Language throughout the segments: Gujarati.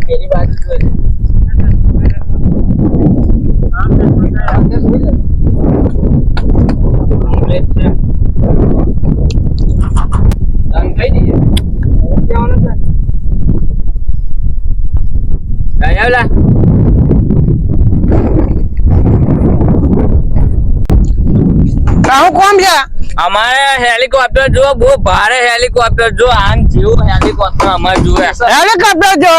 मेरी बात કોમ છે અમારે હેલિકોપ્ટર જો બહુ ભારે હેલિકોપ્ટર જો આમ જેવું હેલિકોપ્ટર અમારે જોવે હેલિકોપ્ટર જો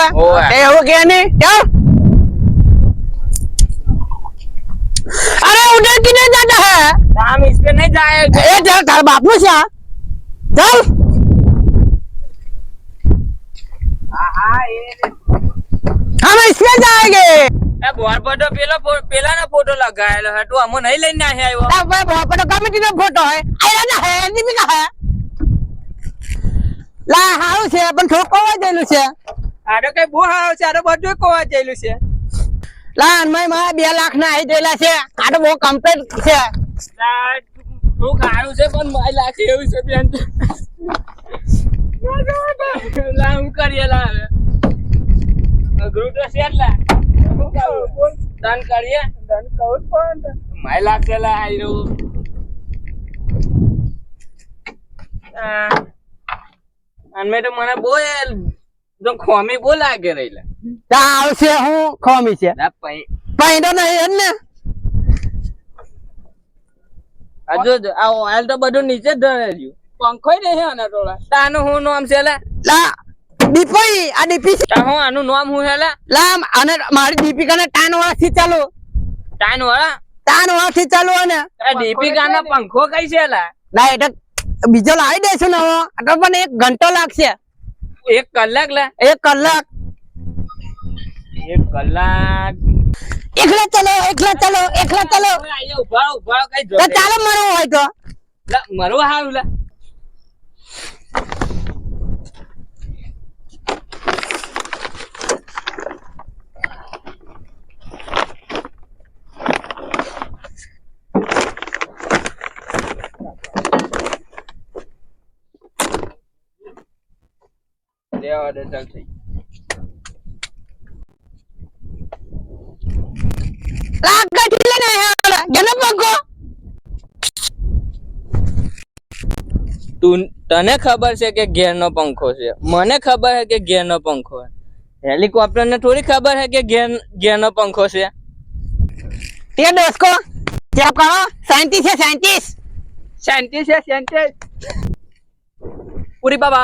એવું કે નહીં अरे उधर किधर जाता है हम इस पे नहीं जाएंगे ए चल तार बापू से चल हम इसमें जाएंगे बोर पर तो पेला ना फोटो लगाएलो है तो हम नहीं लेने आए वो अब बोर पर तो कमिटी का फोटो है आया ना है नहीं का है ला हाउ છે પણ ઠોકવા દેલું છે આડો કઈ બહુ હાવ છે આડો બધું કોવા જઈલું છે લા અનમય માં 2 લાખ ના આવી દેલા છે આડો બહુ કમ્પ્લીટ છે તું ખાયું છે પણ 2 લાખ એવું છે બેન લા હું કરીએ લા હવે અઘરું તો છે લા દાન કરીએ દાન કહું પણ 2 લાખ છે લા આયરો અને તો મને બહુ જો ખોમી બહુ લાગે રહેલા તા આવશે હું ખોમી છે ના પૈ પૈડો નહીં ને આજો આ ઓઇલ તો બધું નીચે જ ધરે રહ્યું પંખોય નહીં આના ટોળા તાનું હું નામ છે લા લા દીપઈ આ દીપી તા હું આનું નામ હું હેલા લા અને મારી દીપિકાને ટાન વાળાથી ચાલુ તાન વાળા ટાન વાળાથી ચાલુ અને આ દીપિકાનો પંખો કઈ છે લા ના એટલે બીજો લાવી દેશું ને તો પણ 1 ઘંટો લાગશે 1 કલાક લા 1 કલાક 1 કલાક એકલા ચલો આયા ઉભા કઈ જો તો ચાલો મરો હોય તો લા મરવા હારું લા દેવા દે ચાલ થઈ લાગ ગઠી લેને હે ગનો પંખો તને ખબર છે કે ઘેરનો પંખો છે મને ખબર છે કે ઘેરનો પંખો છે હેલિકોપ્ટર ને થોડી ખબર છે કે ઘેરનો પંખો છે તે દોસ્તો ચેક કરો સાયન્ટિસ્ટ છે पूरी बाबा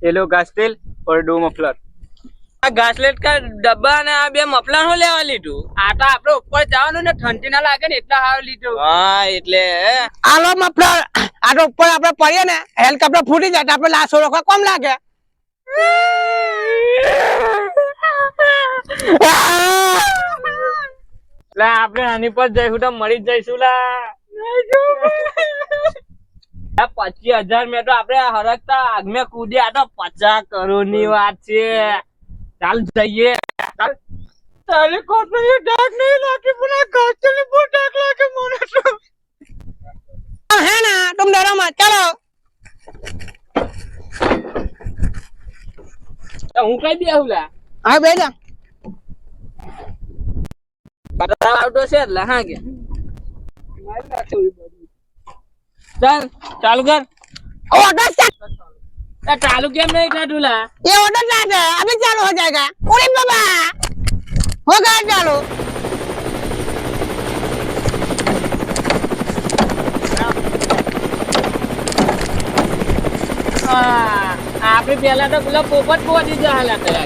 ये लो घास तेल और 2 मफलर આ ઘાસલેટ કા ડબ્બા ને આ બે મફલર હું લેવા લીધું આ તો આપણે ઉપર જવાનું ને ઠંડી ના લાગે ને એટલા હાવ લીધું હા એટલે આલો મફલર આ તો ઉપર આપણે પડીએ ને હેલિકોપ્ટર ફૂટી જાય તો આપણે લાશો રોકવા કોમ લાગે લા આપણે આની પર જઈશું તો મરી જઈશું લા 25,000 में तो આપણે હરકતા આગ में કૂદે આ તો 50 કરોડ ની વાત છે ચાલ જઈએ ચાલે કોટ ને ડાક નહીં લાગે પુના ગાચલે બહુ ડાક લાગે મને તો है ना तुम डरो मत चलो હું કઈ બેહુલા હા બેજા બતા આવતો છે એટલે હા કે चल चालू कर ऑर्डर स्टार्ट चालू केम नहीं कर दूल्हा ये ऑर्डर स्टार्ट है अभी चालू हो जाएगा अरे बाबा हो गया चालू आपने पहला तो बोला पोपट को दी जा हला करा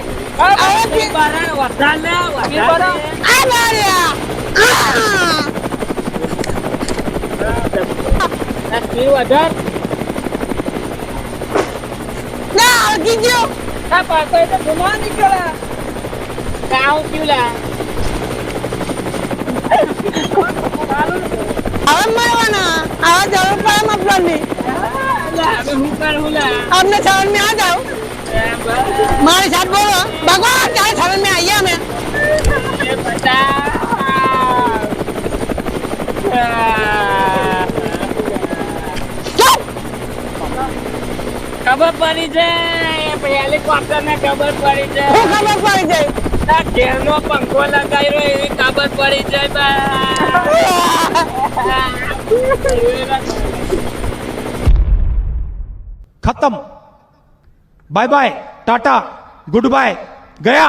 अरे बारा वठाल ले वठाल आ Maria Asli wadah. Nah, gitu. Apa itu gimana kira? Kau kira? Awak mana? Awak jauh pada maplon ni. Lah, bukan hula. आपने सावन में आ जाओ हमारे साथ बोलो भगवान चाहे सावन में आइए हमें बता ખબર પડી છે હેલિકોપ્ટર ને ખબર પડી છે હું ખબર પડી જાય તાર ઘેરનો પંખો લગાવ્યો એવી ખબર પડી છે खत्म bye bye tata goodbye गया